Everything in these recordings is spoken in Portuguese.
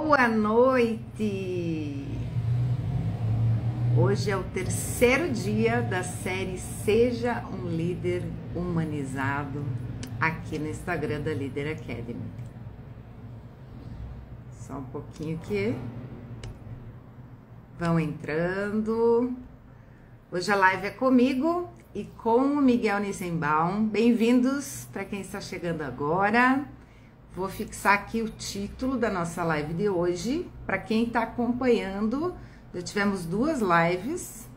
Boa noite! Hoje é o terceiro dia da série Seja um Líder Humanizado aqui no Instagram da Líder Academy. Só um pouquinho aqui. Vão entrando. Hoje a live é comigo e com o Miguel Nissenbaum. Bem-vindos para quem está chegando agora. Vou fixar aqui o título da nossa live de hoje. Para quem está acompanhando, já tivemos duas lives.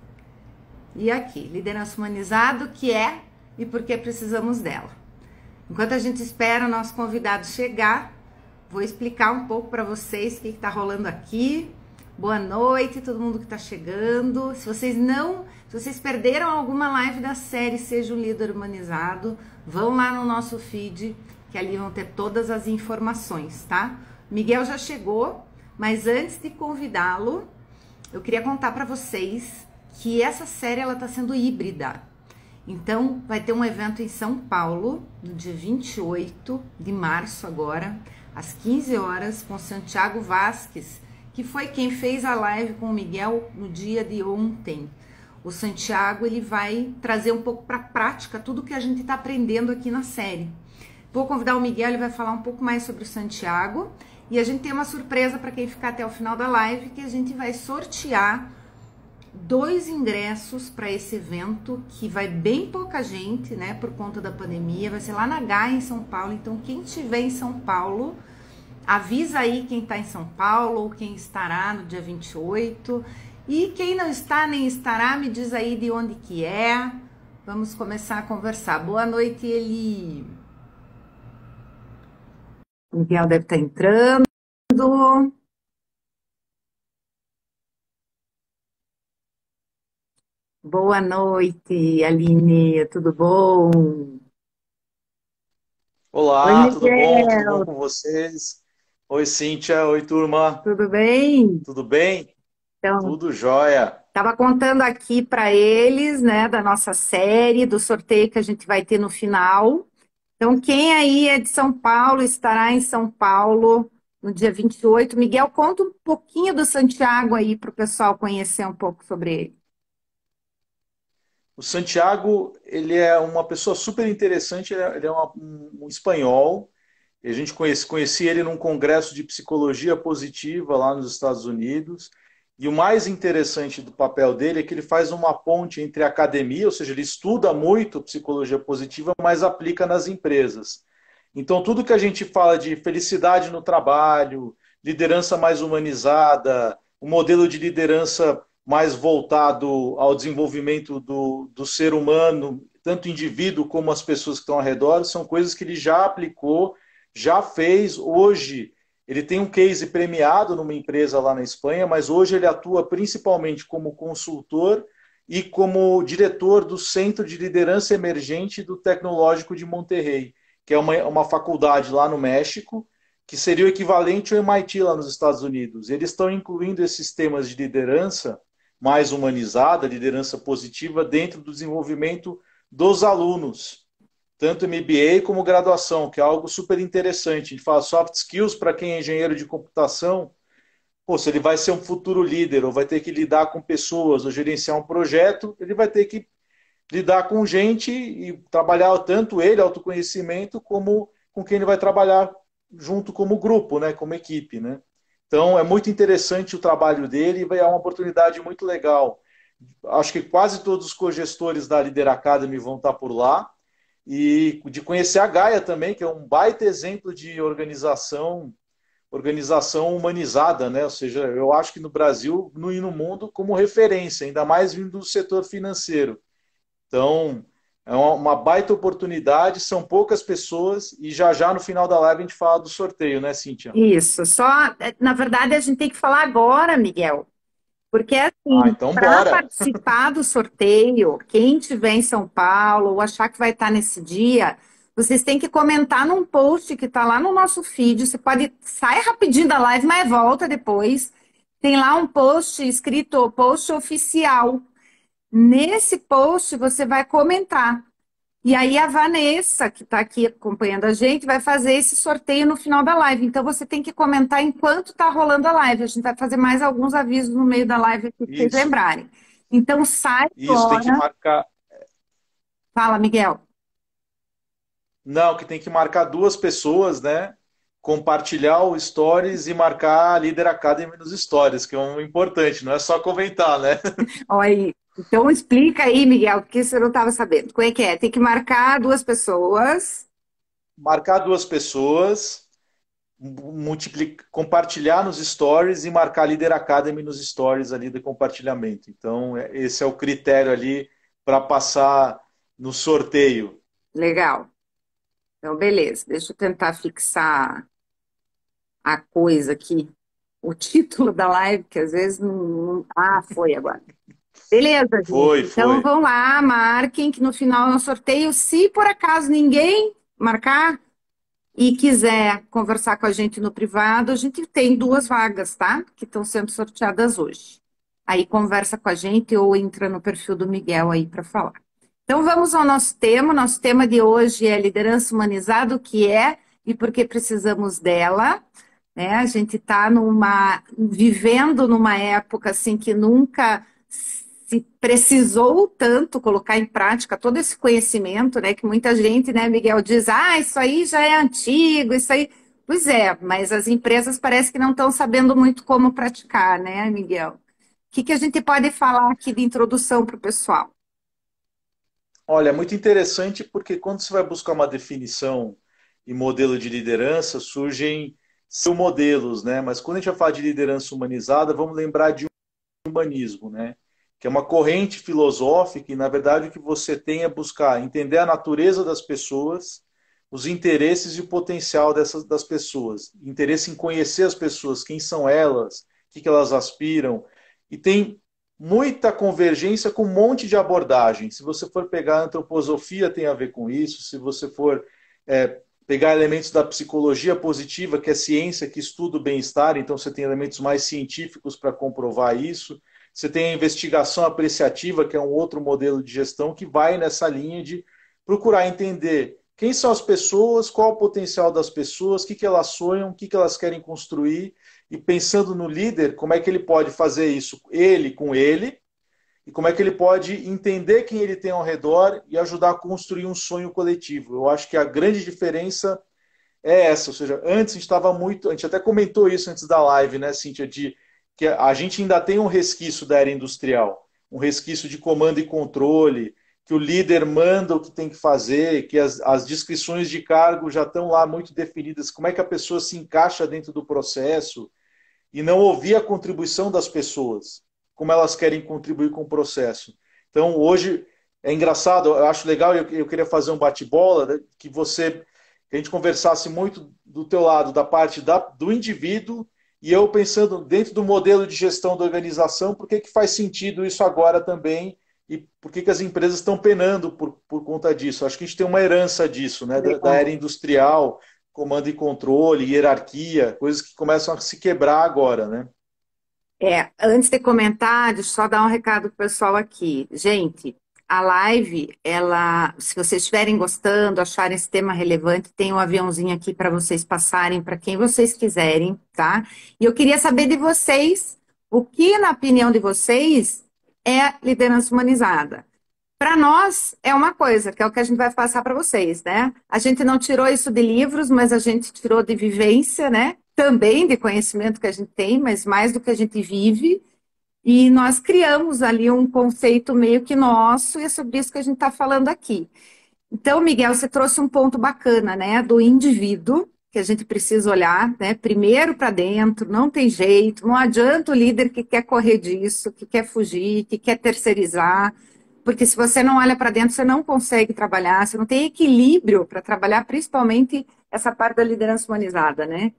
E aqui, liderança humanizada, o que é e por que precisamos dela. Enquanto a gente espera o nosso convidado chegar, vou explicar um pouco para vocês o que está rolando aqui. Boa noite, todo mundo que está chegando. Se vocês perderam alguma live da série Seja um Líder Humanizado, vão lá no nosso feed, que ali vão ter todas as informações, tá? Miguel já chegou, mas antes de convidá-lo, eu queria contar para vocês que essa série ela tá sendo híbrida. Então, vai ter um evento em São Paulo, no dia 28 de março agora, às 15 horas, com Santiago Vasques, que foi quem fez a live com o Miguel no dia de ontem. O Santiago, ele vai trazer um pouco para a prática tudo que a gente está aprendendo aqui na série. Vou convidar o Miguel, ele vai falar um pouco mais sobre o Santiago. E a gente tem uma surpresa para quem ficar até o final da live, que a gente vai sortear 2 ingressos para esse evento, que vai bem pouca gente, né, por conta da pandemia. Vai ser lá na Gaia, em São Paulo. Então, quem estiver em São Paulo, avisa aí quem está em São Paulo ou quem estará no dia 28. E quem não está nem estará, me diz aí de onde que é. Vamos começar a conversar. Boa noite, Eli. O Miguel deve estar entrando. Boa noite, Aline. Tudo bom? Oi, Olá, tudo bom? Tudo bom Miguel. com vocês? Oi, Cíntia. Oi, turma. Tudo bem? Tudo bem? Então, Tudo jóia. estava contando aqui para eles, né, da nossa série, do sorteio que a gente vai ter no final. Então, quem aí é de São Paulo, estará em São Paulo no dia 28. Miguel, conta um pouquinho do Santiago aí para o pessoal conhecer um pouco sobre ele. O Santiago, ele é uma pessoa super interessante, um espanhol. E a gente conhecia ele num congresso de psicologia positiva lá nos Estados Unidos. E o mais interessante do papel dele é que ele faz uma ponte entre a academia, ou seja, ele estuda muito psicologia positiva, mas aplica nas empresas. Então, tudo que a gente fala de felicidade no trabalho, liderança mais humanizada, um modelo de liderança mais voltado ao desenvolvimento do ser humano, tanto o indivíduo como as pessoas que estão ao redor, são coisas que ele já aplicou, já fez. Hoje, ele tem um case premiado numa empresa lá na Espanha, mas hoje ele atua principalmente como consultor e como diretor do Centro de Liderança Emergente do Tecnológico de Monterrey, que é uma faculdade lá no México, que seria o equivalente ao MIT lá nos Estados Unidos. Eles estão incluindo esses temas de liderança mais humanizada, liderança positiva, dentro do desenvolvimento dos alunos, tanto MBA como graduação, que é algo super interessante. A gente fala soft skills para quem é engenheiro de computação. Pô, se ele vai ser um futuro líder, ou vai ter que lidar com pessoas, ou gerenciar um projeto, ele vai ter que lidar com gente e trabalhar tanto ele, autoconhecimento, como com quem ele vai trabalhar junto como grupo, né, como equipe, né? Então é muito interessante o trabalho dele e é uma oportunidade muito legal. Acho que quase todos os cogestores da Leader Academy vão estar por lá e de conhecer a Gaia também, que é um baita exemplo de organização humanizada, né? Ou seja, eu acho que no Brasil e no mundo como referência, ainda mais vindo do setor financeiro. Então, é uma baita oportunidade, são poucas pessoas e já já no final da live a gente fala do sorteio, né, Cíntia? Isso, só, na verdade, a gente tem que falar agora, Miguel, porque Ah, assim, então para bora. participar do sorteio, quem estiver em São Paulo ou achar que vai estar nesse dia, vocês têm que comentar num post que está lá no nosso feed. Você pode sair rapidinho da live, mas volta depois. Tem lá um post escrito post oficial. Nesse post você vai comentar E aí a Vanessa, que está aqui acompanhando a gente, vai fazer esse sorteio no final da live. Então você tem que comentar enquanto está rolando a live. A gente vai fazer mais alguns avisos no meio da live aqui para vocês Isso, lembrarem. Então sai isso, tem que fora. marcar. Fala, Miguel. Não, que tem que marcar duas pessoas, né? Compartilhar o Stories e marcar a Líder Academy nos Stories, que é um importante, não é só comentar, né? Olha aí. Então explica aí, Miguel, porque você não estava sabendo. Como é que é? Tem que marcar duas pessoas. Marcar duas pessoas, compartilhar nos Stories e marcar a Líder Academy nos Stories ali de compartilhamento. Então, esse é o critério ali para passar no sorteio. Legal. Então, beleza. Deixa eu tentar fixar a coisa aqui. O título da live, que às vezes Ah, foi agora. Beleza, gente. Foi, Então foi. vão lá, marquem que no final é um sorteio. Se por acaso ninguém marcar e quiser conversar com a gente no privado, a gente tem duas vagas, tá? Que estão sendo sorteadas hoje. Aí conversa com a gente ou entra no perfil do Miguel aí para falar. Então vamos ao nosso tema. Nosso tema de hoje é liderança humanizada, o que é e por que precisamos dela. Né? A gente está vivendo numa época assim que nunca se precisou tanto colocar em prática todo esse conhecimento, né? Que muita gente, né, Miguel, diz, isso aí já é antigo, isso aí. Pois é, mas as empresas parece que não estão sabendo muito como praticar, né, Miguel? O que a gente pode falar aqui de introdução para o pessoal? Olha, é muito interessante porque quando você vai buscar uma definição e modelo de liderança, surgem modelos, né? Mas quando a gente vai falar de liderança humanizada, vamos lembrar de humanismo, né? Que é uma corrente filosófica e, na verdade, o que você tem é buscar entender a natureza das pessoas, os interesses e o potencial das pessoas. Interesse em conhecer as pessoas, quem são elas, o que elas aspiram. E tem muita convergência com um monte de abordagem. Se você for pegar a antroposofia, tem a ver com isso. Se você for pegar elementos da psicologia positiva, que é ciência que estuda o bem-estar, então você tem elementos mais científicos para comprovar isso. Você tem a investigação apreciativa, que é um outro modelo de gestão que vai nessa linha de procurar entender quem são as pessoas, qual o potencial das pessoas, o que elas sonham, o que elas querem construir, e pensando no líder, como é que ele pode fazer isso, ele com ele, e como é que ele pode entender quem ele tem ao redor e ajudar a construir um sonho coletivo. Eu acho que a grande diferença é essa, ou seja, antes a gente estava muito, a gente até comentou isso antes da live, né, Cíntia, de que a gente ainda tem um resquício da era industrial, um resquício de comando e controle, que o líder manda o que tem que fazer, que as descrições de cargo já estão lá muito definidas, como é que a pessoa se encaixa dentro do processo, e não ouvir a contribuição das pessoas, como elas querem contribuir com o processo. Então, hoje, é engraçado, eu acho legal, eu queria fazer um bate-bola, né, que a gente conversasse muito do teu lado, da parte do indivíduo, e eu pensando dentro do modelo de gestão da organização, por que faz sentido isso agora também, e por que as empresas estão penando por conta disso. Acho que a gente tem uma herança disso, né, da era industrial, comando e controle, hierarquia, coisas que começam a se quebrar agora, né? Antes de comentar, deixa eu só dar um recado pro pessoal aqui. Gente, a live, se vocês estiverem gostando, acharem esse tema relevante, tem um aviãozinho aqui para vocês passarem para quem vocês quiserem, tá? E eu queria saber de vocês, o que, na opinião de vocês, é liderança humanizada? Para nós é uma coisa, que é o que a gente vai passar para vocês, né? A gente não tirou isso de livros, mas a gente tirou de vivência, né? Também de conhecimento que a gente tem, mas mais do que a gente vive. E nós criamos ali um conceito meio que nosso, e é sobre isso que a gente está falando aqui. Então, Miguel, você trouxe um ponto bacana, né? Do indivíduo, que a gente precisa olhar, né? Primeiro para dentro, não tem jeito, não adianta o líder que quer correr disso, que quer fugir, que quer terceirizar. Porque se você não olha para dentro, você não consegue trabalhar, você não tem equilíbrio para trabalhar, principalmente essa parte da liderança humanizada, né?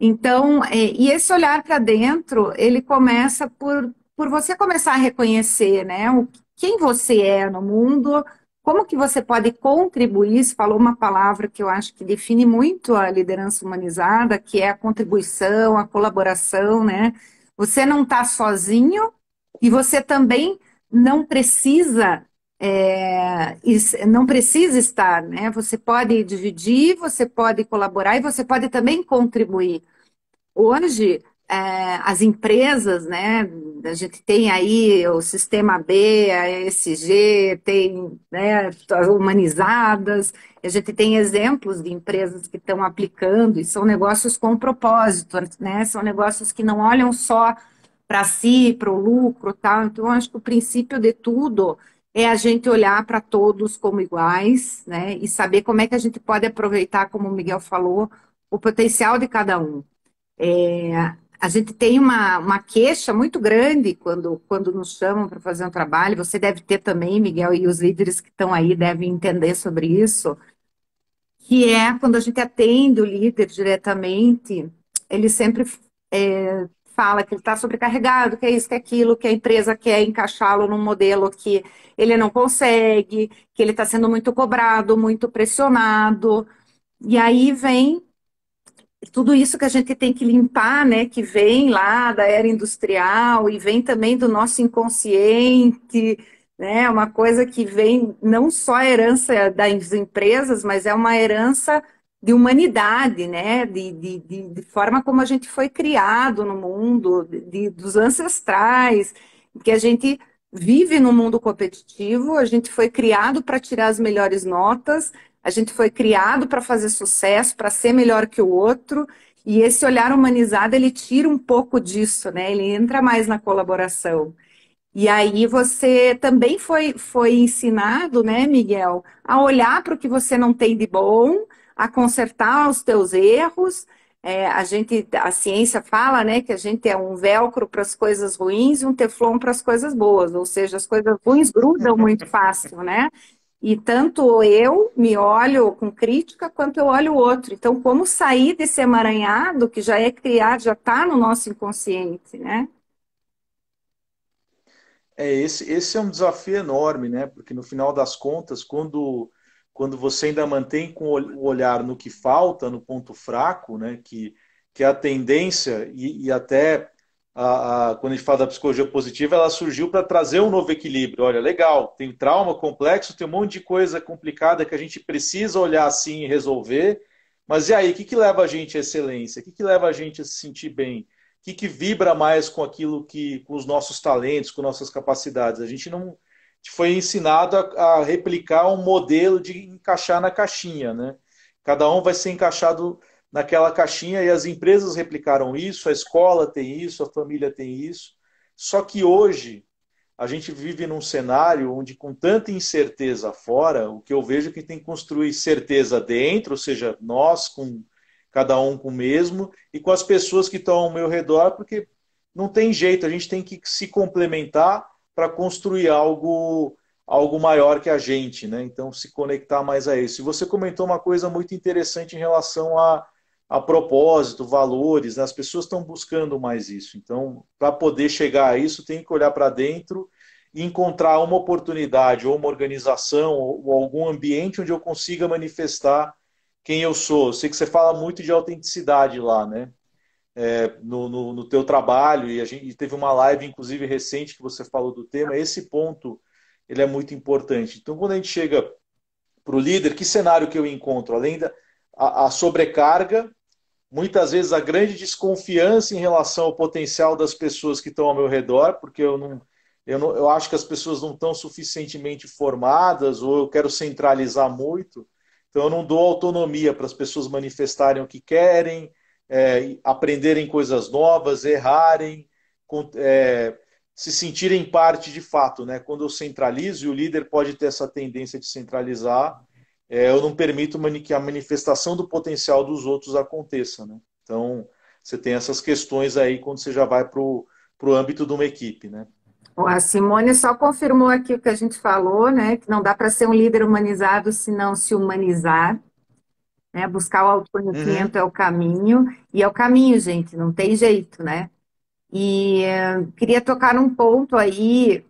Então, e esse olhar para dentro, ele começa por você começar a reconhecer, né, quem você é no mundo, como que você pode contribuir. Você falou uma palavra que eu acho que define muito a liderança humanizada, que é a contribuição, a colaboração, né? Você não está sozinho e você também não precisa Não precisa estar, né? Você pode dividir, você pode colaborar e você pode também contribuir. Hoje, as empresas, né, a gente tem aí o Sistema B, a ESG, tem, né, as humanizadas, a gente tem exemplos de empresas que estão aplicando, e são negócios com propósito, né, são negócios que não olham só para si, para o lucro, tal. Então, eu acho que o princípio de tudo é a gente olhar para todos como iguais, né, e saber como é que a gente pode aproveitar, como o Miguel falou, o potencial de cada um. A gente tem uma queixa muito grande quando nos chamam para fazer um trabalho. Você deve ter também, Miguel, e os líderes que estão aí devem entender sobre isso, que é quando a gente atende o líder diretamente, ele sempre fala que ele está sobrecarregado, que é isso, que é aquilo, que a empresa quer encaixá-lo num modelo que ele não consegue, que ele está sendo muito cobrado, muito pressionado. E aí vem tudo isso que a gente tem que limpar, né, que vem lá da era industrial e vem também do nosso inconsciente, né, uma coisa que vem não só a herança das empresas, mas é uma herança de humanidade, né, de forma como a gente foi criado no mundo, dos ancestrais, que a gente vive no mundo competitivo, a gente foi criado para tirar as melhores notas, a gente foi criado para fazer sucesso, para ser melhor que o outro, e esse olhar humanizado, ele tira um pouco disso, né? Ele entra mais na colaboração. E aí você também foi ensinado, né, Miguel, a olhar para o que você não tem de bom, a consertar os teus erros. A ciência fala, né, que a gente é um velcro para as coisas ruins e um teflon para as coisas boas, ou seja, as coisas ruins grudam muito fácil, né? E tanto eu me olho com crítica, quanto eu olho o outro. Então, como sair desse emaranhado que já é criado, já está no nosso inconsciente, né? Esse é um desafio enorme, né? Porque no final das contas, quando você ainda mantém com o olhar no que falta, no ponto fraco, né? Que é a tendência, e até quando a gente fala da psicologia positiva, ela surgiu para trazer um novo equilíbrio. Olha, legal, tem trauma complexo, tem um monte de coisa complicada que a gente precisa olhar assim e resolver. Mas e aí, o que leva a gente à excelência? O que leva a gente a se sentir bem? Que vibra mais com aquilo com os nossos talentos, com nossas capacidades. A gente não a gente foi ensinado a replicar um modelo de encaixar na caixinha, né? Cada um vai ser encaixado naquela caixinha e as empresas replicaram isso, a escola tem isso, a família tem isso. Só que hoje a gente vive num cenário onde, com tanta incerteza fora, o que eu vejo é que tem que construir certeza dentro, ou seja, nós com cada um com o mesmo, e com as pessoas que estão ao meu redor, porque não tem jeito, a gente tem que se complementar para construir algo maior que a gente, né? Então, se conectar mais a isso. E você comentou uma coisa muito interessante em relação a propósito, valores, né? As pessoas estão buscando mais isso. Então, para poder chegar a isso, tem que olhar para dentro e encontrar uma oportunidade, ou uma organização, ou algum ambiente onde eu consiga manifestar quem eu sou. Eu sei que você fala muito de autenticidade lá, né? No teu trabalho, e a gente teve uma live, inclusive, recente, que você falou do tema. Esse ponto, ele é muito importante. Então, quando a gente chega para o líder, que cenário que eu encontro? Além da a sobrecarga, muitas vezes a grande desconfiança em relação ao potencial das pessoas que estão ao meu redor, porque eu acho que as pessoas não estão suficientemente formadas, ou eu quero centralizar muito, então eu não dou autonomia para as pessoas manifestarem o que querem, aprenderem coisas novas, errarem, se sentirem parte de fato, né? Quando eu centralizo, e o líder pode ter essa tendência de centralizar, eu não permito que a manifestação do potencial dos outros aconteça, né? Então, você tem essas questões aí quando você já vai para o âmbito de uma equipe, né? A Simone só confirmou aqui o que a gente falou, né? Que não dá para ser um líder humanizado se não se humanizar, né? Buscar o Uhum. autoconhecimento é o caminho, e é o caminho, gente, não tem jeito, né? E queria tocar num ponto aí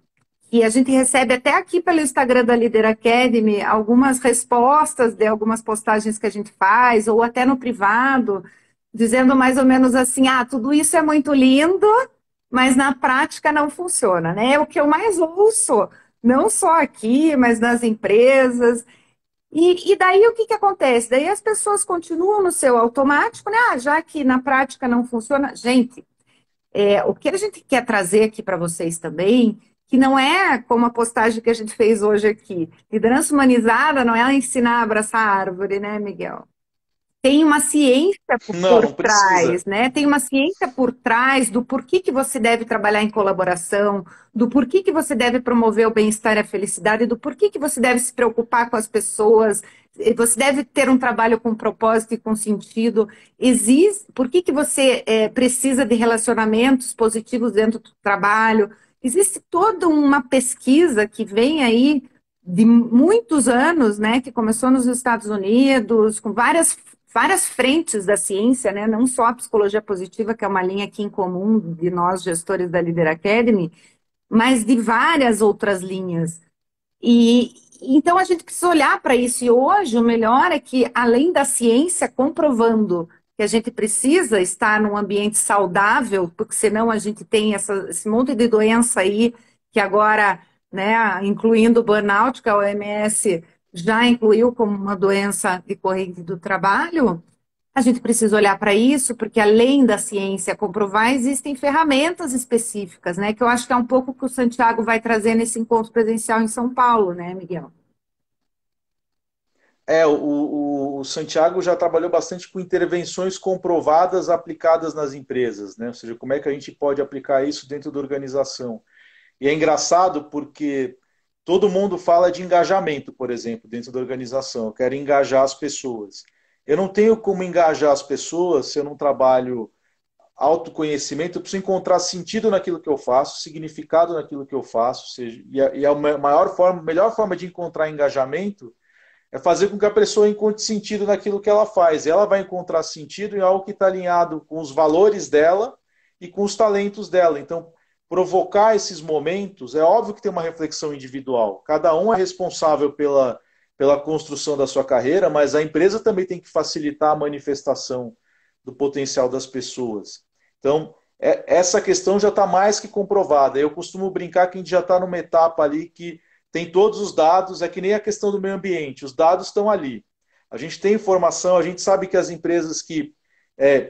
que a gente recebe até aqui pelo Instagram da Leader Academy algumas respostas de algumas postagens que a gente faz, ou até no privado, dizendo mais ou menos assim: ah, tudo isso é muito lindo, mas na prática não funciona, né? É o que eu mais ouço Não só aqui, mas nas empresas. E daí o que que acontece? Daí as pessoas continuam no seu automático, né? Ah, já que na prática não funciona. Gente, o que a gente quer trazer aqui para vocês também, que não é como a postagem que a gente fez hoje aqui. Liderança humanizada não é ensinar a abraçar a árvore, né, Miguel? Tem uma ciência Não, por não precisa. trás, né? Tem uma ciência por trás do porquê que você deve trabalhar em colaboração, do porquê que você deve promover o bem-estar e a felicidade, do porquê que você deve se preocupar com as pessoas, você deve ter um trabalho com propósito e com sentido. Existe, por que que você precisa de relacionamentos positivos dentro do trabalho? Existe toda uma pesquisa que vem aí de muitos anos, né, que começou nos Estados Unidos, com várias frentes da ciência, né? Não só a psicologia positiva, que é uma linha aqui em comum de nós, gestores da Leader Academy, mas de várias outras linhas. E então a gente precisa olhar para isso. E hoje o melhor é que, além da ciência comprovando que a gente precisa estar num ambiente saudável, porque senão a gente tem esse monte de doença aí, que agora, né, incluindo o burnout, que a OMS já incluiu como uma doença decorrente do trabalho, a gente precisa olhar para isso, porque além da ciência comprovar, existem ferramentas específicas, né? Que eu acho que é um pouco o que o Santiago vai trazer nesse encontro presencial em São Paulo, né, Miguel? O Santiago já trabalhou bastante com intervenções comprovadas aplicadas nas empresas, né? Ou seja, como é que a gente pode aplicar isso dentro da organização. E é engraçado porque todo mundo fala de engajamento, por exemplo, dentro da organização. Eu quero engajar as pessoas. Eu não tenho como engajar as pessoas se eu não trabalho autoconhecimento, eu preciso encontrar sentido naquilo que eu faço, significado naquilo que eu faço, ou seja, melhor forma de encontrar engajamento é fazer com que a pessoa encontre sentido naquilo que ela faz. Ela vai encontrar sentido em algo que está alinhado com os valores dela e com os talentos dela. Então, provocar esses momentos, é óbvio que tem uma reflexão individual. Cada um é responsável pela construção da sua carreira, mas a empresa também tem que facilitar a manifestação do potencial das pessoas. Então, essa questão já está mais que comprovada. Eu costumo brincar que a gente já está numa etapa ali que tem todos os dados, é que nem a questão do meio ambiente, os dados estão ali. A gente tem informação, a gente sabe que as empresas que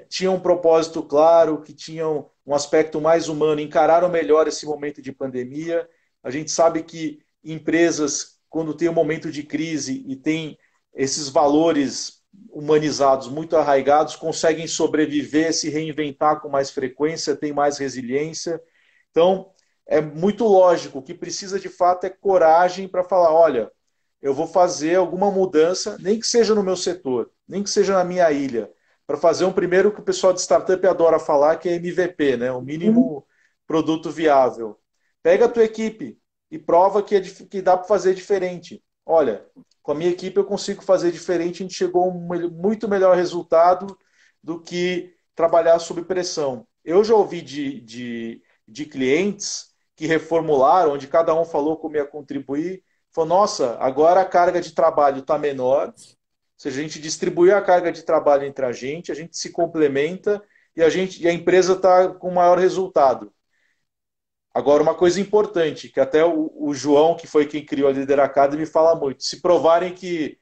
tinham um propósito claro, que tinham um aspecto mais humano, encararam melhor esse momento de pandemia. A gente sabe que empresas, quando tem um momento de crise e tem esses valores humanizados muito arraigados, conseguem sobreviver, se reinventar com mais frequência, tem mais resiliência. Então, é muito lógico. O que precisa de fato é coragem para falar: olha, eu vou fazer alguma mudança, nem que seja no meu setor, nem que seja na minha ilha, para fazer um primeiro que o pessoal de startup adora falar, que é MVP, né? O mínimo produto viável. Pega a tua equipe e prova que dá para fazer diferente. Olha, com a minha equipe eu consigo fazer diferente, a gente chegou a um muito melhor resultado do que trabalhar sob pressão. Eu já ouvi de clientes que reformularam, onde cada um falou como ia contribuir, falou: nossa, agora a carga de trabalho está menor, ou seja, a gente distribuiu a carga de trabalho entre a gente se complementa e a empresa está com maior resultado. Agora, uma coisa importante, que até o João, que foi quem criou a Leader Academy, fala muito: se provarem que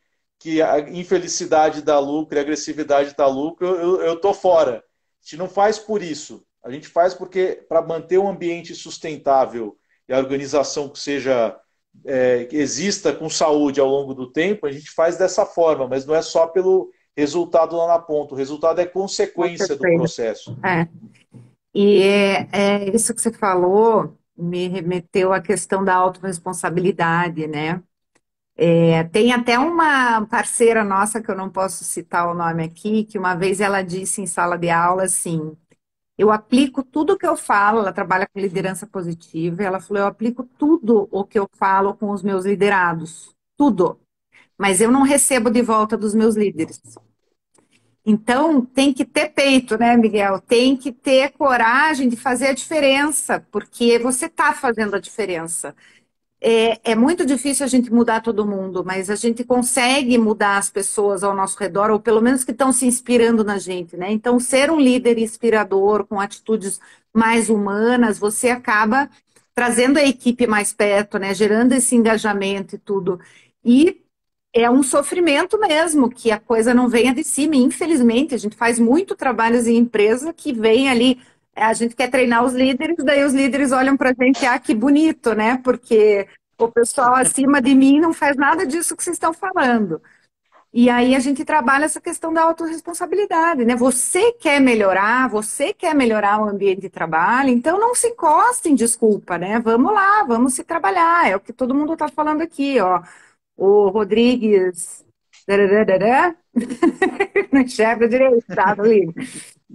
a infelicidade dá lucro e a agressividade dá lucro, eu tô fora. A gente não faz por isso. A gente faz porque, para manter um ambiente sustentável e a organização que exista com saúde ao longo do tempo, a gente faz dessa forma, mas não é só pelo resultado lá na ponta. O resultado é Com consequência do certeza. processo. É. E isso que você falou me remeteu à questão da autorresponsabilidade, né? Tem até uma parceira nossa, que eu não posso citar o nome aqui, que uma vez ela disse em sala de aula assim: eu aplico tudo o que eu falo, ela trabalha com liderança positiva, e ela falou: eu aplico tudo o que eu falo com os meus liderados, tudo, mas eu não recebo de volta dos meus líderes. Então, tem que ter peito, né, Miguel? Tem que ter coragem de fazer a diferença, porque você está fazendo a diferença. É muito difícil a gente mudar todo mundo, mas a gente consegue mudar as pessoas ao nosso redor, ou pelo menos que estão se inspirando na gente, né? Então, ser um líder inspirador, com atitudes mais humanas, você acaba trazendo a equipe mais perto, né? Gerando esse engajamento e tudo. E é um sofrimento mesmo que a coisa não venha de cima. E, infelizmente, a gente faz muito trabalhos em empresa que vem ali. A gente quer treinar os líderes, daí os líderes olham para a gente, ah, que bonito, né? Porque o pessoal acima de mim não faz nada disso que vocês estão falando. E aí a gente trabalha essa questão da autorresponsabilidade, né? Você quer melhorar o ambiente de trabalho, então não se encoste em desculpa, né? Vamos lá, vamos se trabalhar. É o que todo mundo está falando aqui, ó. O Rodrigues, dararara, não enxerga direito, tá, no livro.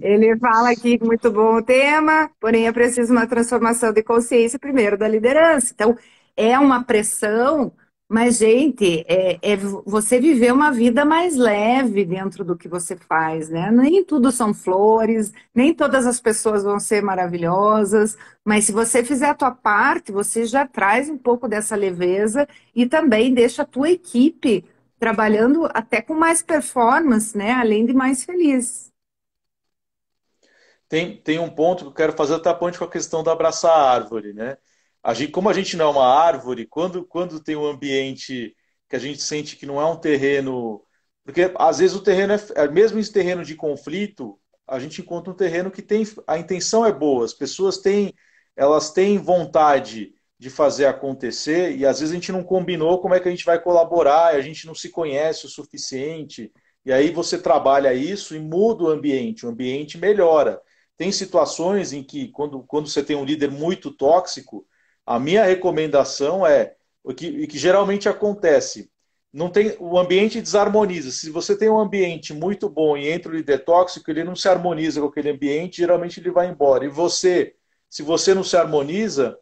Ele fala aqui que muito bom o tema, porém é preciso uma transformação de consciência primeiro da liderança. Então, é uma pressão, mas, gente, é você viver uma vida mais leve dentro do que você faz, né? Nem tudo são flores, nem todas as pessoas vão ser maravilhosas, mas se você fizer a tua parte, você já traz um pouco dessa leveza e também deixa a tua equipe trabalhando até com mais performance, né? Além de mais feliz. Tem um ponto que eu quero fazer até ponte com a questão da abraçar a árvore, né? Como a gente não é uma árvore, quando tem um ambiente que a gente sente que não é um terreno. Porque às vezes o terreno mesmo esse terreno de conflito, a gente encontra um terreno que tem. A intenção é boa, as pessoas elas têm vontade de fazer acontecer, e às vezes a gente não combinou como é que a gente vai colaborar, a gente não se conhece o suficiente, e aí você trabalha isso e muda o ambiente melhora. Tem situações em que, quando você tem um líder muito tóxico, a minha recomendação é o que geralmente acontece. Não tem, o ambiente desarmoniza. Se você tem um ambiente muito bom e entra o líder tóxico, ele não se harmoniza com aquele ambiente, geralmente ele vai embora. E você, se você não se harmoniza,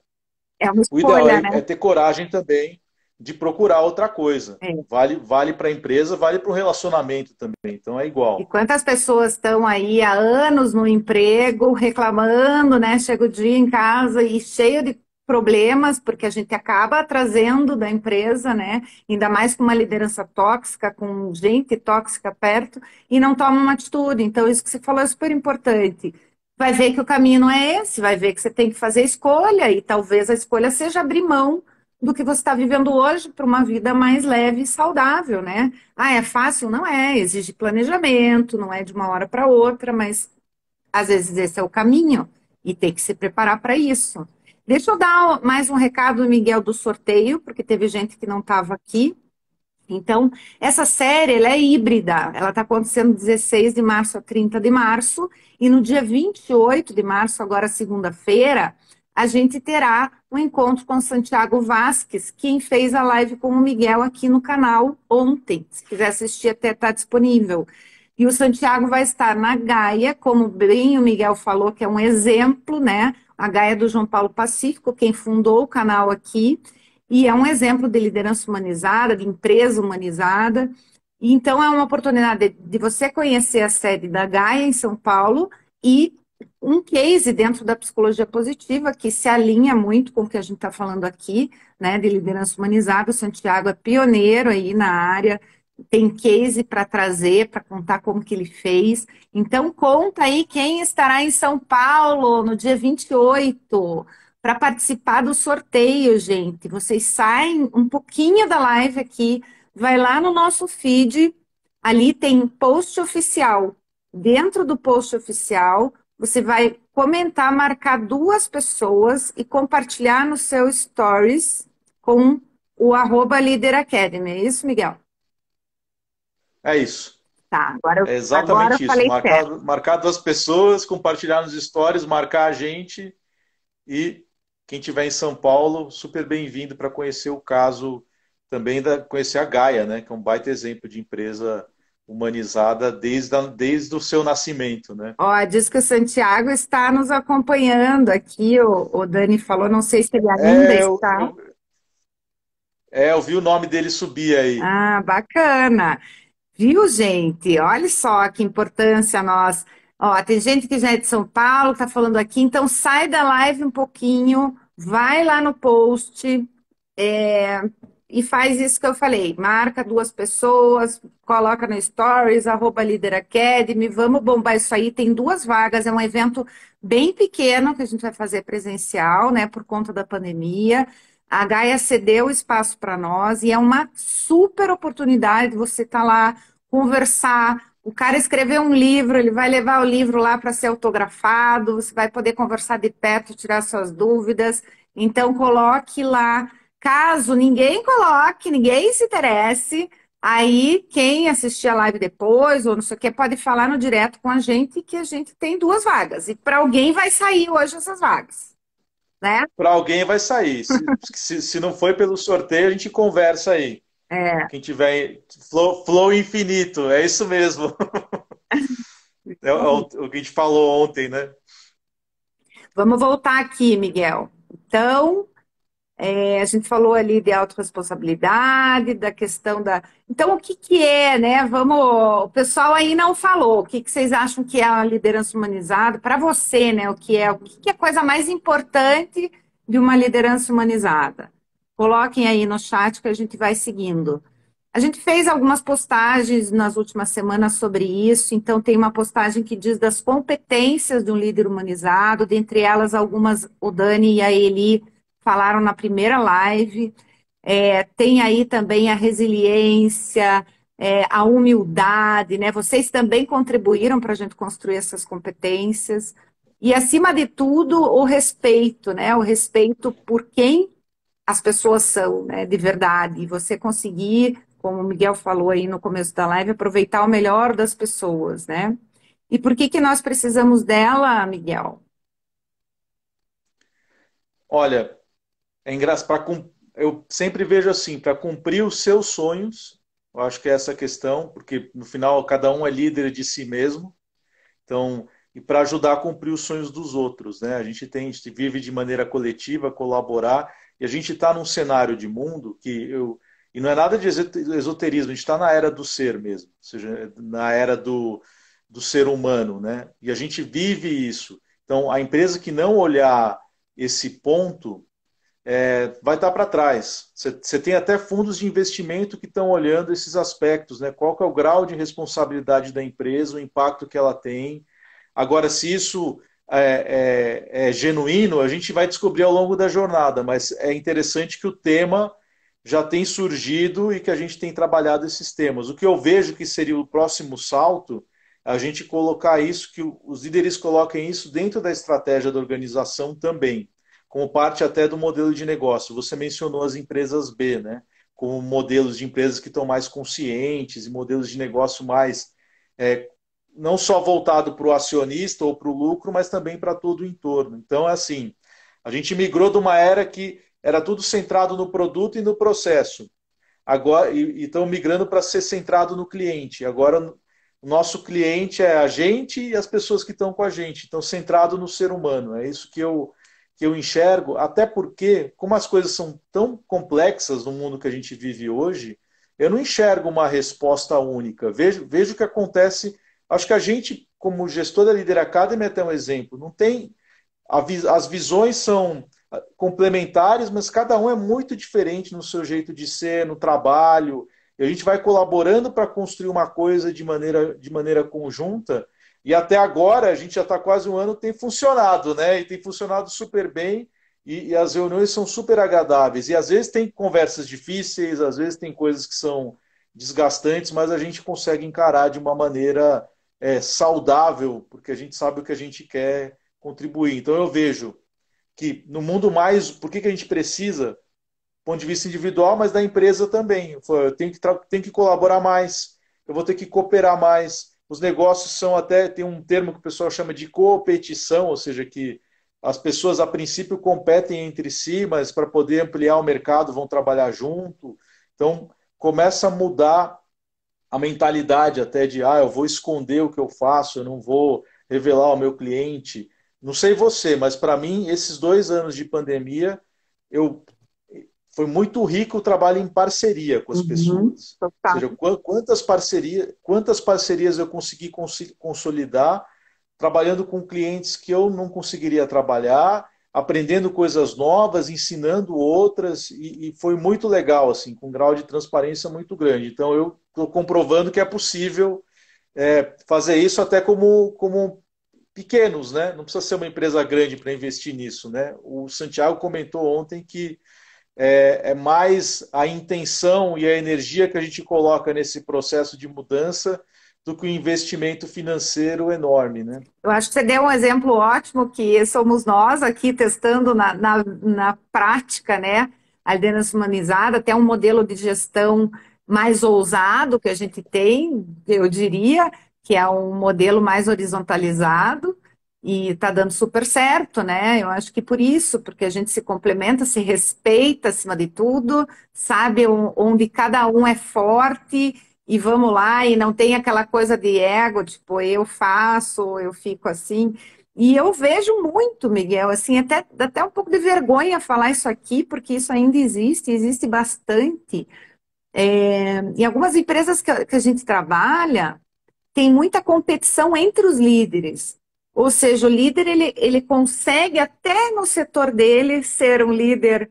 É uma o ideal escolha, é né? ter coragem também de procurar outra coisa. É. Vale para a empresa, vale para o relacionamento também. Então é E igual. quantas pessoas estão aí há anos no emprego, reclamando, né? Chega o dia em casa e cheio de problemas, porque a gente acaba trazendo da empresa, né? Ainda mais com uma liderança tóxica, com gente tóxica perto, e não toma uma atitude. Então, isso que você falou é super importante. Vai ver que o caminho não é esse, vai ver que você tem que fazer escolha, e talvez a escolha seja abrir mão do que você está vivendo hoje para uma vida mais leve e saudável, né? Ah, é fácil? Não é, exige planejamento, não é de uma hora para outra, mas às vezes esse é o caminho e tem que se preparar para isso. Deixa eu dar mais um recado, Miguel, do sorteio, porque teve gente que não estava aqui. Então, essa série ela é híbrida, ela está acontecendo 16 de março a 30 de março, e no dia 28 de março, agora segunda-feira, a gente terá um encontro com Santiago Vasques, quem fez a live com o Miguel aqui no canal ontem. Se quiser assistir, até está disponível. E o Santiago vai estar na Gaia, como bem o Miguel falou, que é um exemplo, né? A Gaia do João Paulo Pacífico, quem fundou o canal aqui. E é um exemplo de liderança humanizada, de empresa humanizada. E então é uma oportunidade de você conhecer a sede da Gaia em São Paulo e um case dentro da psicologia positiva que se alinha muito com o que a gente está falando aqui, né, de liderança humanizada. O Santiago é pioneiro aí na área, tem case para trazer, para contar como que ele fez. Então conta aí quem estará em São Paulo no dia 28 para participar do sorteio, gente. Vocês saem um pouquinho da live aqui, vai lá no nosso feed, ali tem post oficial. Dentro do post oficial, você vai comentar, marcar duas pessoas e compartilhar no seu stories com o @Leader Academy. É isso, Miguel? É isso. Tá, É agora eu exatamente isso. falei certo. Marcar duas pessoas, compartilhar nos stories, marcar a gente e quem tiver em São Paulo, super bem-vindo para conhecer o caso também conhecer a Gaia, né? Que é um baita exemplo de empresa humanizada desde o seu nascimento, né? Ó, diz que o Santiago está nos acompanhando aqui, o Dani falou, não sei se ele ainda É, está. eu vi o nome dele subir aí. Ah, bacana. Viu, gente? Olha só que importância nós. Ó, tem gente que já é de São Paulo, tá falando aqui, então sai da live um pouquinho, vai lá no post, e faz isso que eu falei, marca 2 pessoas, coloca no Stories, @Leader Academy, vamos bombar isso aí, tem 2 vagas, é um evento bem pequeno que a gente vai fazer presencial, né, por conta da pandemia. A Gaia cedeu o espaço para nós e é uma super oportunidade de você estar lá, conversar. O cara escreveu um livro, ele vai levar o livro lá para ser autografado, você vai poder conversar de perto, tirar suas dúvidas. Então, coloque lá. Caso ninguém coloque, ninguém se interesse, aí quem assistir a live depois, ou não sei o que, pode falar no direto com a gente que a gente tem 2 vagas. E para alguém vai sair hoje essas vagas, né? Para alguém vai sair. Se não foi pelo sorteio, a gente conversa aí. É, Quem tiver flow infinito, é isso mesmo. É o que a gente falou ontem, né? vamos voltar aqui, Miguel. Então, a gente falou ali de autorresponsabilidade, da questão da. Então, o que que é, né? Vamos. O pessoal aí não falou. O que que vocês acham que é a liderança humanizada? Para você, né? O que que é a coisa mais importante de uma liderança humanizada? Coloquem aí no chat que a gente vai seguindo. A gente fez algumas postagens nas últimas semanas sobre isso, então tem uma postagem que diz das competências de um líder humanizado, dentre elas algumas o Dani e a Eli falaram na primeira live. Tem aí também a resiliência, a humildade, né? Vocês também contribuíram para a gente construir essas competências. E, acima de tudo, o respeito, né? O respeito por quem as pessoas são, né? De verdade. E você conseguir, como o Miguel falou aí no começo da live, aproveitar o melhor das pessoas, né? E por que que nós precisamos dela, Miguel? Olha, é engraçado. Eu sempre vejo assim, para cumprir os seus sonhos, eu acho que é essa a questão, porque no final cada um é líder de si mesmo. Então, e para ajudar a cumprir os sonhos dos outros, né? A gente vive de maneira coletiva, colaborar, e a gente está num cenário de mundo e não é nada de esoterismo, a gente está na era do ser mesmo, ou seja, na era do ser humano, né? E a gente vive isso. Então, a empresa que não olhar esse ponto vai estar para trás. Você tem até fundos de investimento que estão olhando esses aspectos, né? Qual que é o grau de responsabilidade da empresa, o impacto que ela tem. Agora, se isso é genuíno, a gente vai descobrir ao longo da jornada, mas é interessante que o tema já tem surgido e que a gente tem trabalhado esses temas. O que eu vejo que seria o próximo salto, a gente colocar isso, que os líderes coloquem isso dentro da estratégia da organização também, como parte até do modelo de negócio. Você mencionou as empresas B, né? Como modelos de empresas que estão mais conscientes e modelos de negócio mais é, não só voltado para o acionista ou para o lucro, mas também para todo o entorno. Então, é assim, a gente migrou de uma era que era tudo centrado no produto e no processo. Agora, e estão migrando para ser centrado no cliente. Agora, o nosso cliente é a gente e as pessoas que estão com a gente. Então, centrado no ser humano. É isso que eu enxergo, até porque, como as coisas são tão complexas no mundo que a gente vive hoje, eu não enxergo uma resposta única. Vejo o que acontece. Acho que a gente, como gestor da Leader Academy, é até um exemplo. Não tem. As visões são complementares, mas cada um é muito diferente no seu jeito de ser, no trabalho. E a gente vai colaborando para construir uma coisa de maneira conjunta. E até agora, a gente já está quase um ano, tem funcionado, né? E tem funcionado super bem. E as reuniões são super agradáveis. E às vezes tem conversas difíceis, às vezes tem coisas que são desgastantes, mas a gente consegue encarar de uma maneira saudável, porque a gente sabe o que a gente quer contribuir. Então eu vejo que no mundo mais, por que a gente precisa, do ponto de vista individual, mas da empresa também. Eu tenho que colaborar mais, eu vou ter que cooperar mais. Os negócios são até, tem um termo que o pessoal chama de competição, ou seja, que as pessoas a princípio competem entre si, mas para poder ampliar o mercado vão trabalhar junto. Então começa a mudar a mentalidade até de, eu vou esconder o que eu faço, eu não vou revelar ao meu cliente. Não sei você, mas para mim, esses 2 anos de pandemia, eu foi muito rico o trabalho em parceria com as Uhum, pessoas. Ou total. seja, quantas parcerias eu consegui consolidar trabalhando com clientes que eu não conseguiria trabalhar, aprendendo coisas novas, ensinando outras, e foi muito legal, assim, com um grau de transparência muito grande. Então, eu estou comprovando que é possível fazer isso até como pequenos, né? Não precisa ser uma empresa grande para investir nisso, né? O Santiago comentou ontem que é mais a intenção e a energia que a gente coloca nesse processo de mudança do que o investimento financeiro enorme, né? Eu acho que você deu um exemplo ótimo, que somos nós aqui testando na prática, né? A liderança humanizada, até um modelo de gestão mais ousado que a gente tem, eu diria, que é um modelo mais horizontalizado e está dando super certo, né? Eu acho que por isso, porque a gente se complementa, se respeita acima de tudo, sabe onde cada um é forte e vamos lá, e não tem aquela coisa de ego, tipo, eu faço, eu fico assim. E eu vejo muito, Miguel, assim, até, dá até um pouco de vergonha falar isso aqui, porque isso ainda existe, existe bastante. Em algumas empresas que a gente trabalha, tem muita competição entre os líderes. Ou seja, o líder, ele consegue até no setor dele ser um líder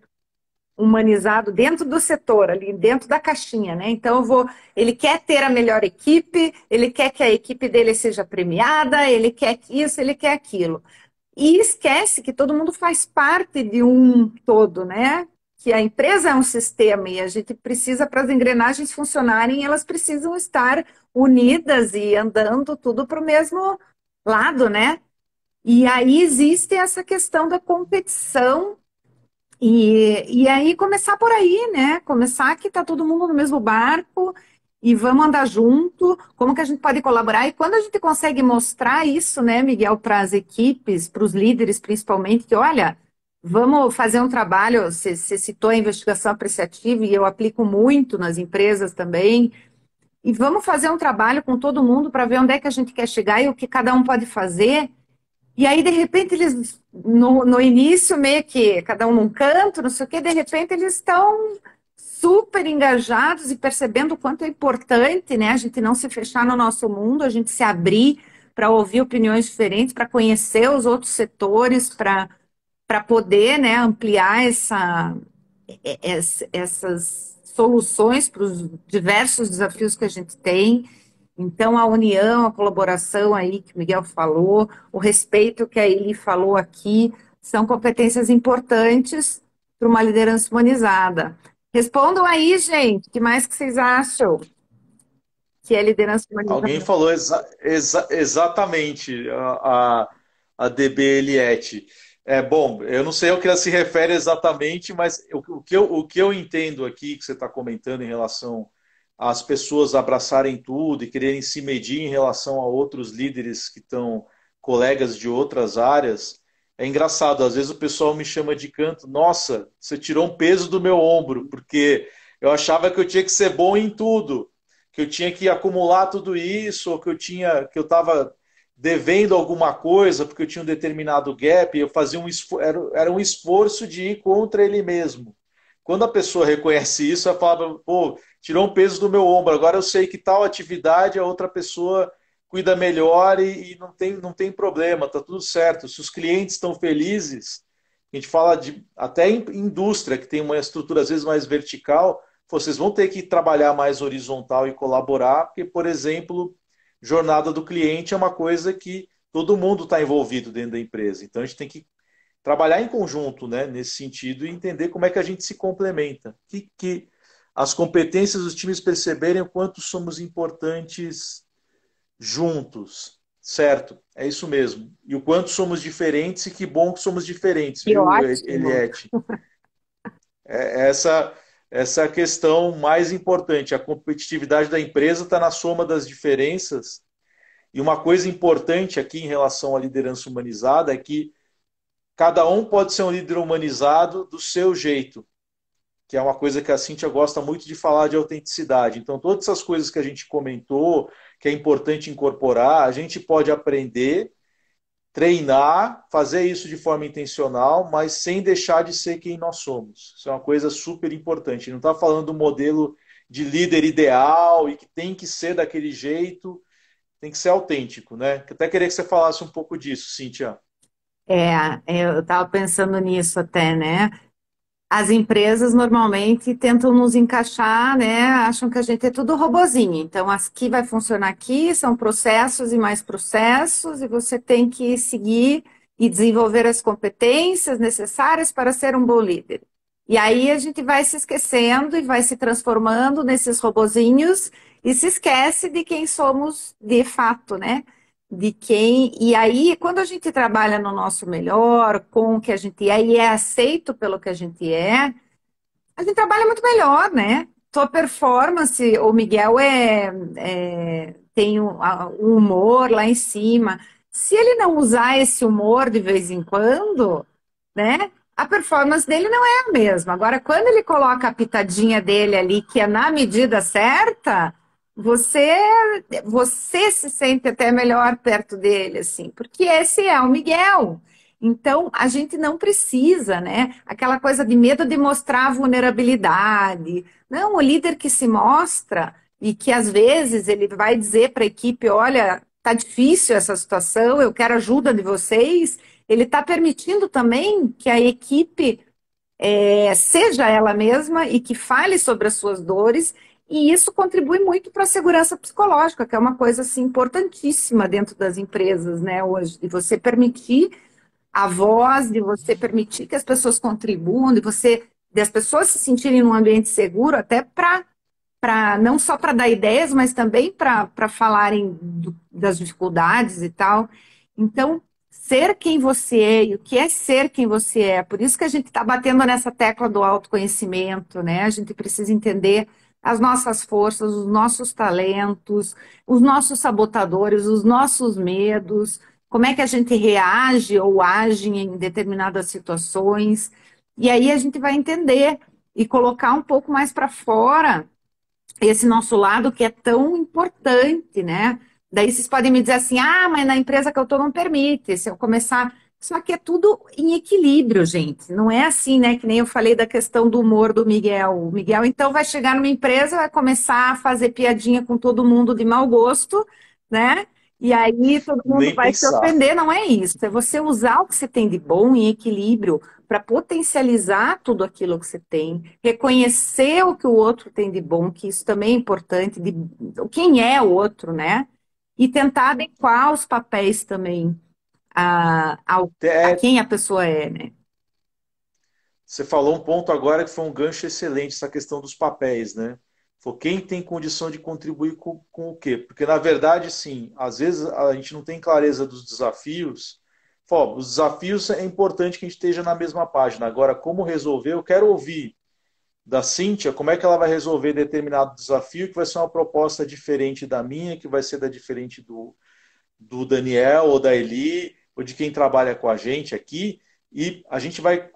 humanizado dentro do setor, ali dentro da caixinha, né? Então ele quer ter a melhor equipe, ele quer que a equipe dele seja premiada, ele quer isso, ele quer aquilo. E esquece que todo mundo faz parte de um todo, né? Que a empresa é um sistema e a gente precisa, para as engrenagens funcionarem, elas precisam estar unidas e andando tudo para o mesmo lado, né? E aí existe essa questão da competição e aí começar por aí, né? Começar que tá todo mundo no mesmo barco e vamos andar junto. Como que a gente pode colaborar? E quando a gente consegue mostrar isso, né, Miguel, para as equipes, para os líderes principalmente, que olha, vamos fazer um trabalho. Você citou a investigação apreciativa e eu aplico muito nas empresas também. E vamos fazer um trabalho com todo mundo para ver onde é que a gente quer chegar e o que cada um pode fazer. E aí, de repente, eles, no início, meio que cada um num canto, não sei o quê, de repente eles estão super engajados e percebendo o quanto é importante, né? A gente não se fechar no nosso mundo, a gente se abrir para ouvir opiniões diferentes, para conhecer os outros setores, para poder, né, ampliar essas soluções para os diversos desafios que a gente tem. Então, a união, a colaboração aí que o Miguel falou, o respeito que a Eli falou aqui, são competências importantes para uma liderança humanizada. Respondam aí, gente, o que mais que vocês acham que é liderança Alguém humanizada? falou exatamente a DB Eliette. Bom, eu não sei ao que ela se refere exatamente, mas o que eu entendo aqui, que você está comentando em relação às pessoas abraçarem tudo e quererem se medir em relação a outros líderes que estão colegas de outras áreas, é engraçado. Às vezes o pessoal me chama de canto, nossa, você tirou um peso do meu ombro, porque eu achava que eu tinha que ser bom em tudo, que eu tinha que acumular tudo isso, ou que eu estava devendo alguma coisa, porque eu tinha um determinado gap, eu fazia era um esforço de ir contra ele mesmo. Quando a pessoa reconhece isso, ela fala, pô, tirou um peso do meu ombro, agora eu sei que tal atividade a outra pessoa cuida melhor e não tem problema, tá tudo certo. Se os clientes estão felizes, a gente fala de até em indústria, que tem uma estrutura às vezes mais vertical, vocês vão ter que trabalhar mais horizontal e colaborar, porque, por exemplo, jornada do cliente é uma coisa que todo mundo está envolvido dentro da empresa. Então a gente tem que trabalhar em conjunto, né, nesse sentido e entender como é que a gente se complementa. Que as competências dos times perceberem o quanto somos importantes juntos. Certo, é isso mesmo. E o quanto somos diferentes e que bom que somos diferentes, Que viu, ótimo. Eliette? Essa é a questão mais importante. A competitividade da empresa está na soma das diferenças. E uma coisa importante aqui em relação à liderança humanizada é que cada um pode ser um líder humanizado do seu jeito, que é uma coisa que a Cíntia gosta muito de falar de autenticidade. Então, todas essas coisas que a gente comentou, que é importante incorporar, a gente pode aprender, treinar, fazer isso de forma intencional, mas sem deixar de ser quem nós somos. Isso é uma coisa super importante. Não está falando do modelo de líder ideal e que tem que ser daquele jeito, tem que ser autêntico, né? Até queria que você falasse um pouco disso, Cíntia. Eu estava pensando nisso até, né? As empresas normalmente tentam nos encaixar, né? Acham que a gente é tudo robozinho. Então, as que vai funcionar aqui são processos e mais processos, e você tem que seguir e desenvolver as competências necessárias para ser um bom líder. E aí a gente vai se esquecendo e vai se transformando nesses robozinhos e se esquece de quem somos de fato, né? De quem. E aí, quando a gente trabalha no nosso melhor, com o que a gente é e é aceito pelo que a gente trabalha muito melhor, né? Tua performance, o Miguel tem um humor lá em cima. Se ele não usar esse humor de vez em quando, né? A performance dele não é a mesma. Agora, quando ele coloca a pitadinha dele ali, que é na medida certa, você você se sente até melhor perto dele, assim, porque esse é o Miguel. Então, a gente não precisa, né? Aquela coisa de medo de mostrar vulnerabilidade. Não, o líder que se mostra e que às vezes ele vai dizer para a equipe: olha, tá difícil essa situação, eu quero ajuda de vocês. Ele está permitindo também que a equipe seja ela mesma e que fale sobre as suas dores, e isso contribui muito para a segurança psicológica, que é uma coisa assim, importantíssima dentro das empresas, né, hoje, de você permitir a voz, de você permitir que as pessoas contribuam, de as pessoas se sentirem num ambiente seguro, até para não só para dar ideias, mas também para falarem das dificuldades e tal. Então, ser quem você é e o que é ser quem você é. Por isso que a gente está batendo nessa tecla do autoconhecimento, né? A gente precisa entender as nossas forças, os nossos talentos, os nossos sabotadores, os nossos medos, como é que a gente reage ou age em determinadas situações. E aí a gente vai entender e colocar um pouco mais para fora esse nosso lado que é tão importante, né? Daí vocês podem me dizer assim, ah, mas na empresa que eu estou não permite, se eu começar. Só que é tudo em equilíbrio, gente. Não é assim, né? Que nem eu falei da questão do humor do Miguel. O Miguel, então, vai chegar numa empresa, vai começar a fazer piadinha com todo mundo de mau gosto, né? E aí todo mundo Nem vai se pensar. ofender. Não é isso. É você usar o que você tem de bom em equilíbrio para potencializar tudo aquilo que você tem, reconhecer o que o outro tem de bom, que isso também é importante, de quem é o outro, né? E tentar adequar os papéis também a É, quem a pessoa é, né? você falou um ponto agora que foi um gancho excelente, essa questão dos papéis, né? Foi quem tem condição de contribuir com o quê? Porque, na verdade, sim, às vezes a gente não tem clareza dos desafios. Pô, os desafios é importante que a gente esteja na mesma página. Agora, como resolver? Eu quero ouvir da Cíntia como é que ela vai resolver determinado desafio, que vai ser uma proposta diferente da minha, que vai ser da diferente do Daniel ou da Eli, ou de quem trabalha com a gente aqui, e a gente vai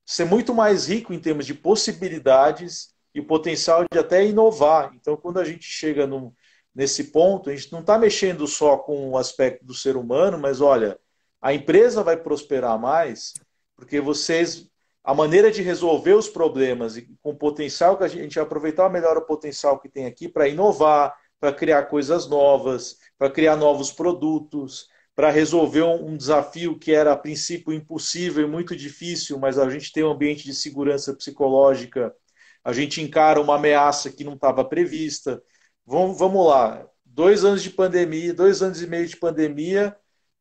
ser muito mais rico em termos de possibilidades e o potencial de até inovar. Então, quando a gente chega nesse ponto, a gente não está mexendo só com o aspecto do ser humano, mas olha, a empresa vai prosperar mais porque vocês, a maneira de resolver os problemas e com o potencial que a gente vai aproveitar melhor o potencial que tem aqui para inovar, para criar coisas novas, para criar novos produtos, para resolver um desafio que era a princípio impossível e muito difícil, mas a gente tem um ambiente de segurança psicológica, a gente encara uma ameaça que não estava prevista. Vamos lá, 2 anos de pandemia, 2 anos e meio de pandemia,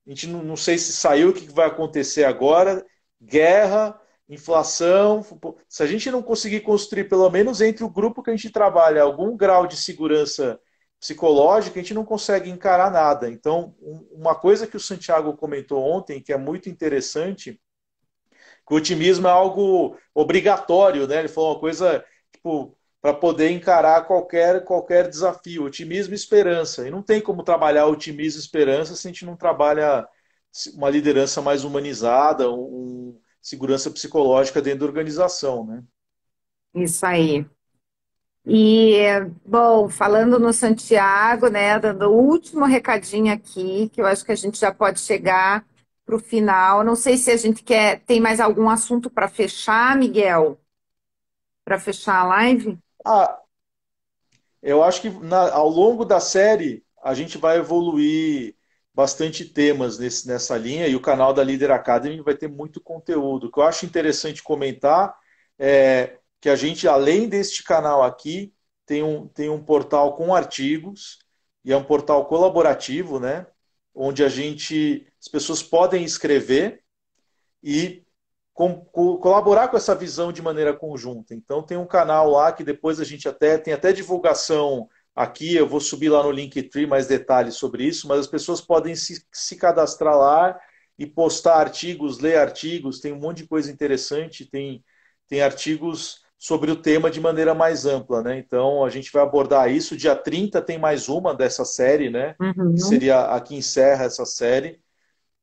a gente não sei se saiu, o que vai acontecer agora, guerra, inflação. Se a gente não conseguir construir, pelo menos entre o grupo que a gente trabalha, algum grau de segurança psicológica, a gente não consegue encarar nada. Então, uma coisa que o Santiago comentou ontem, que é muito interessante, que o otimismo é algo obrigatório, né? Ele falou uma coisa, tipo, para poder encarar qualquer desafio, otimismo e esperança. E não tem como trabalhar otimismo e esperança se a gente não trabalha uma liderança mais humanizada, segurança psicológica dentro da organização, né? Isso aí. E, bom, falando no Santiago, né, dando o último recadinho aqui, que eu acho que a gente já pode chegar para o final. Não sei se a gente tem mais algum assunto para fechar, Miguel, para fechar a live? Ah, eu acho que ao longo da série a gente vai evoluir bastante temas nessa linha, e o canal da Leader Academy vai ter muito conteúdo. O que eu acho interessante comentar é que a gente, além deste canal aqui, tem um portal com artigos, e é um portal colaborativo, né? Onde as pessoas podem escrever e colaborar com essa visão de maneira conjunta. Então tem um canal lá que depois a gente tem até divulgação aqui, eu vou subir lá no Linktree mais detalhes sobre isso, mas as pessoas podem se cadastrar lá e postar artigos, ler artigos, tem um monte de coisa interessante, tem artigos sobre o tema de maneira mais ampla, né? Então a gente vai abordar isso. Dia 30 tem mais uma dessa série, né? Que Uhum. seria a que encerra essa série.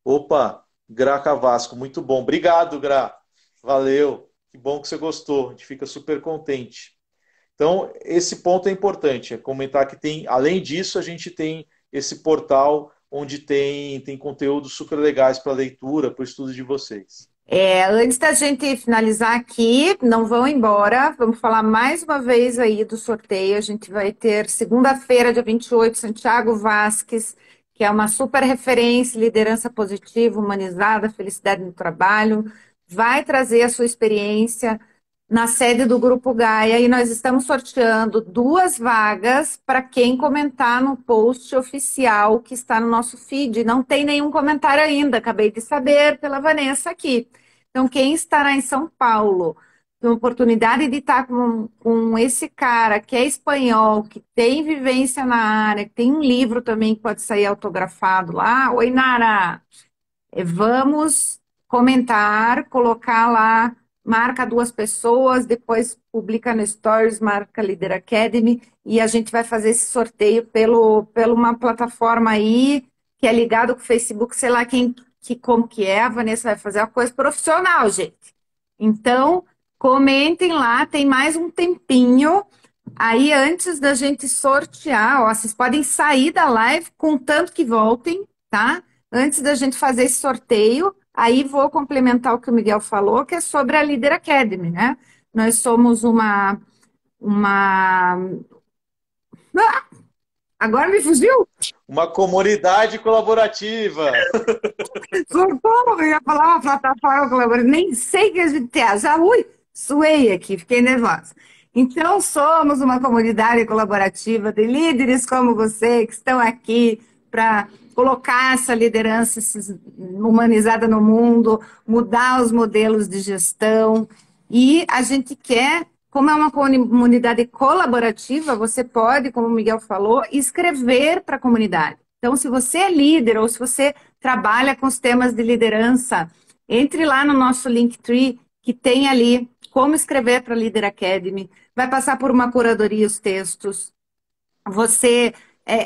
Opa, Gra Cavasco, muito bom. Obrigado, Gra. Valeu. Que bom que você gostou. A gente fica super contente. Então, esse ponto é importante, é comentar que tem, além disso, a gente tem esse portal onde tem conteúdos super legais para leitura, para o estudo de vocês. Antes da gente finalizar aqui, não vão embora, vamos falar mais uma vez aí do sorteio. A gente vai ter segunda-feira, dia 28, Santiago Vasques, que é uma super referência, liderança positiva, humanizada, felicidade no trabalho, vai trazer a sua experiência na sede do Grupo Gaia e nós estamos sorteando 2 vagas para quem comentar no post oficial que está no nosso feed. Não tem nenhum comentário ainda, acabei de saber pela Vanessa aqui. Então, quem estará em São Paulo, tem a oportunidade de estar com esse cara que é espanhol, que tem vivência na área, que tem um livro também que pode sair autografado lá. Oi, Nara! Vamos comentar, colocar lá, marca 2 pessoas, depois publica no Stories, marca Leader Academy, e a gente vai fazer esse sorteio pela uma plataforma aí, que é ligado com o Facebook, sei lá como que é, a Vanessa vai fazer uma coisa profissional, gente. Então, comentem lá, tem mais um tempinho. Aí, antes da gente sortear, ó, vocês podem sair da live, contanto que voltem, tá? Antes da gente fazer esse sorteio, aí vou complementar o que o Miguel falou, que é sobre a Leader Academy, né? Nós somos uma... Ah, agora me fugiu? Uma comunidade colaborativa. Socorro, eu ia falar uma plataforma colaborativa, nem sei que a gente tem. Já, suei aqui, fiquei nervosa. Então, somos uma comunidade colaborativa de líderes como você, que estão aqui para colocar essa liderança humanizada no mundo, mudar os modelos de gestão. E a gente quer, como é uma comunidade colaborativa, você pode, como o Miguel falou, escrever para a comunidade. Então, se você é líder ou se você trabalha com os temas de liderança, entre lá no nosso Linktree, que tem ali como escrever para a Leader Academy, vai passar por uma curadoria os textos.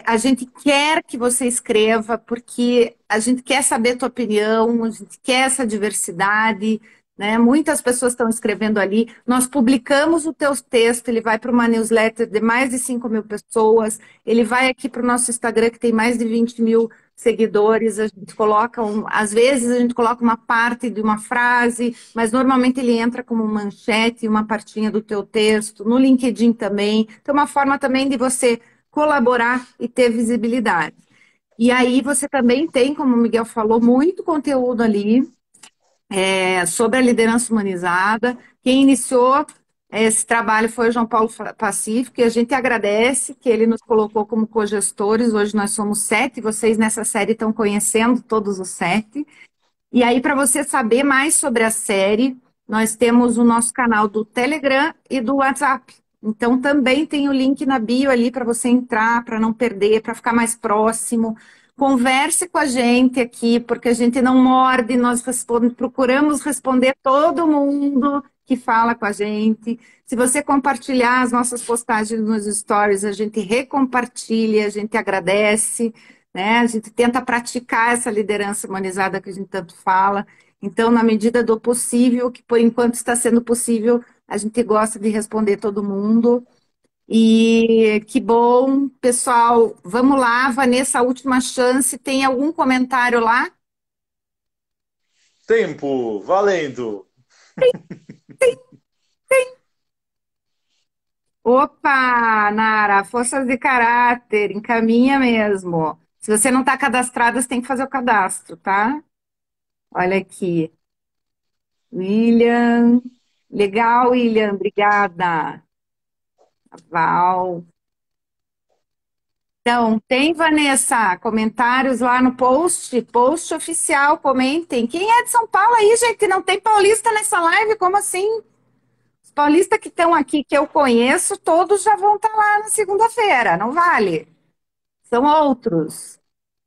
A gente quer que você escreva, porque a gente quer saber a tua opinião, a gente quer essa diversidade, né? Muitas pessoas estão escrevendo ali. Nós publicamos o teu texto, ele vai para uma newsletter de mais de 5.000 pessoas, ele vai aqui para o nosso Instagram, que tem mais de 20.000 seguidores. A gente coloca, às vezes a gente coloca uma parte de uma frase, mas normalmente ele entra como manchete, uma partinha do teu texto, no LinkedIn também. Então, uma forma também de você colaborar e ter visibilidade. E aí você também tem, como o Miguel falou, muito conteúdo ali sobre a liderança humanizada. Quem iniciou esse trabalho foi o João Paulo Pacífico, e a gente agradece que ele nos colocou como cogestores. Hoje nós somos 7, vocês nessa série estão conhecendo todos os 7. E aí, para você saber mais sobre a série, nós temos o nosso canal do Telegram e do WhatsApp. Então, também tem o link na bio ali para você entrar, para não perder, para ficar mais próximo. Converse com a gente aqui, porque a gente não morde, nós procuramos responder todo mundo que fala com a gente. Se você compartilhar as nossas postagens nos stories, a gente recompartilha, a gente agradece, né? A gente tenta praticar essa liderança humanizada que a gente tanto fala. Então, na medida do possível, que por enquanto está sendo possível, a gente gosta de responder todo mundo. E que bom, pessoal. Vamos lá, Vanessa, a última chance. Tem algum comentário lá? Tempo, valendo. Opa, Nara, forças de caráter, encaminha mesmo. Se você não está cadastrado, você tem que fazer o cadastro, tá? Olha aqui. William. Legal, William. Obrigada. Val. Então, tem, Vanessa, comentários lá no post oficial, comentem. Quem é de São Paulo aí, gente? Não tem paulista nessa live? Como assim? Os paulistas que estão aqui, que eu conheço, todos já vão estar lá na segunda-feira, não vale? São outros.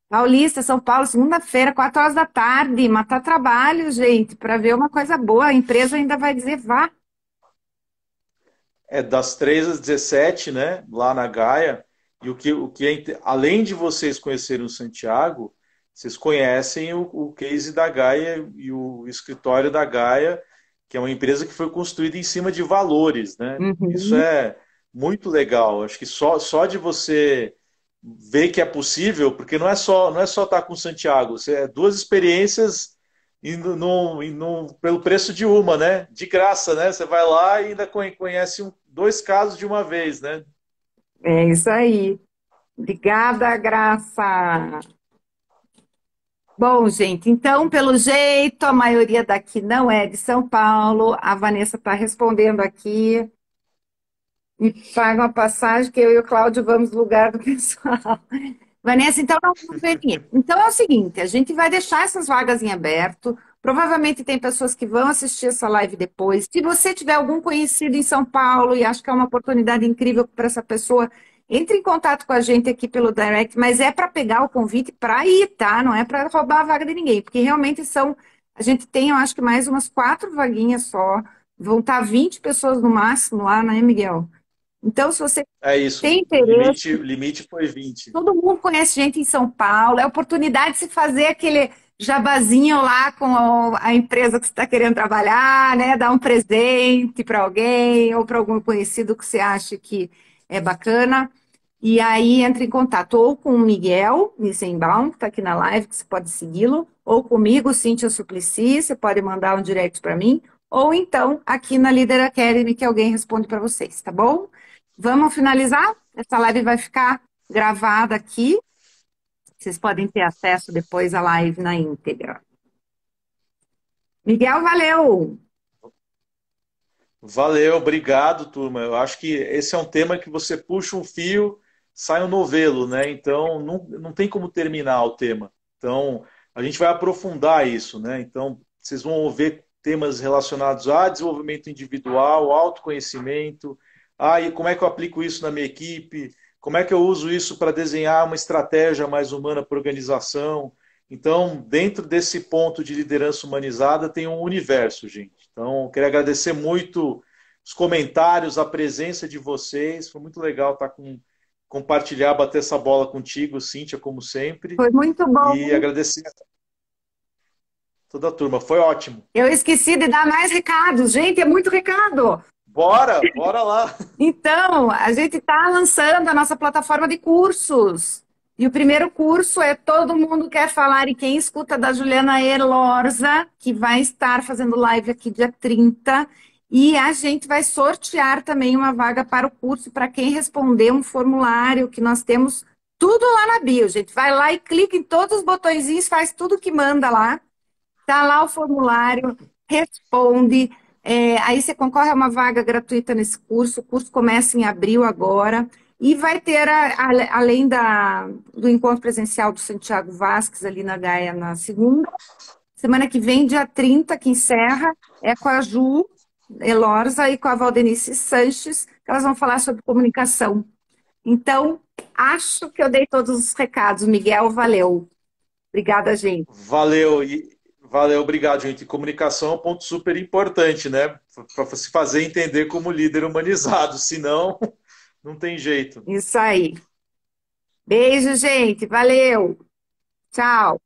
Paulista, São Paulo, segunda-feira, 4 horas da tarde, matar trabalho, gente, para ver uma coisa boa. A empresa ainda vai dizer, vá. É das 3 às 17, né? Lá na Gaia. E o que é, além de vocês conhecerem o Santiago, vocês conhecem o case da Gaia e o escritório da Gaia, que é uma empresa que foi construída em cima de valores, né? Isso Uhum. é muito legal. Acho que só de você ver que é possível, porque não é só estar com o Santiago, é duas experiências pelo preço de uma, né? De graça, né? Você vai lá e ainda conhece dois casos de uma vez, né? É isso aí. Obrigada, Graça. Bom, gente, então, pelo jeito, a maioria daqui não é de São Paulo. A Vanessa está respondendo aqui. Me paga uma passagem que eu e o Cláudio vamos no lugar do pessoal. Vanessa, então não vamos venir. Então é o seguinte, a gente vai deixar essas vagas em aberto. Provavelmente tem pessoas que vão assistir essa live depois. Se você tiver algum conhecido em São Paulo e acha que é uma oportunidade incrível para essa pessoa, entre em contato com a gente aqui pelo direct, mas é para pegar o convite para ir, tá? Não é para roubar a vaga de ninguém, porque realmente são. A gente tem, eu acho que mais umas 4 vaguinhas só. Vão estar 20 pessoas no máximo lá, né, Miguel? Então, se você É isso. tem O interesse, limite foi 20. todo mundo conhece gente em São Paulo, é oportunidade de se fazer aquele jabazinho lá com a empresa que você está querendo trabalhar, né? Dar um presente para alguém ou para algum conhecido que você acha que é bacana. E aí entra em contato ou com o Miguel Nissenbaum, que está aqui na live, que você pode segui-lo, ou comigo, Cíntia Suplicy, você pode mandar um direct para mim, ou então aqui na Leader Academy, que alguém responde para vocês, tá bom? Vamos finalizar? Essa live vai ficar gravada aqui. Vocês podem ter acesso depois à live na íntegra. Miguel, valeu! Valeu, obrigado, turma. Eu acho que esse é um tema que você puxa um fio, sai um novelo, né? Então, não tem como terminar o tema. Então, a gente vai aprofundar isso, né? Então, vocês vão ver temas relacionados a desenvolvimento individual, autoconhecimento. Ah, e como é que eu aplico isso na minha equipe? Como é que eu uso isso para desenhar uma estratégia mais humana para a organização? Então, dentro desse ponto de liderança humanizada, tem um universo, gente. Então, eu queria agradecer muito os comentários, a presença de vocês. Foi muito legal compartilhar, bater essa bola contigo, Cíntia, como sempre. Foi muito E bom. agradecer a toda a turma. Foi ótimo. Eu esqueci de dar mais recados. Gente, é muito recado. Bora lá. Então, a gente está lançando a nossa plataforma de cursos. E o primeiro curso é Todo Mundo Quer Falar e Quem Escuta, da Juliana Elorza, que vai estar fazendo live aqui dia 30. E a gente vai sortear também uma vaga para o curso para quem responder um formulário que nós temos tudo lá na bio, gente. Vai lá e clica em todos os botõezinhos, faz tudo que manda lá. Tá lá o formulário, responde. Aí você concorre a uma vaga gratuita nesse curso. O curso começa em abril agora. E vai ter, além do encontro presencial do Santiago Vasques, ali na Gaia, na segunda. Semana que vem, dia 30 que encerra, é com a Ju Elorza e com a Valdenice Sanches, que elas vão falar sobre comunicação. Então, acho que eu dei todos os recados. Miguel, valeu. Obrigada, gente. Valeu. Valeu, obrigado, gente. Comunicação é um ponto super importante, né? Para se fazer entender como líder humanizado. Senão, não tem jeito. Isso aí. Beijo, gente. Valeu. Tchau.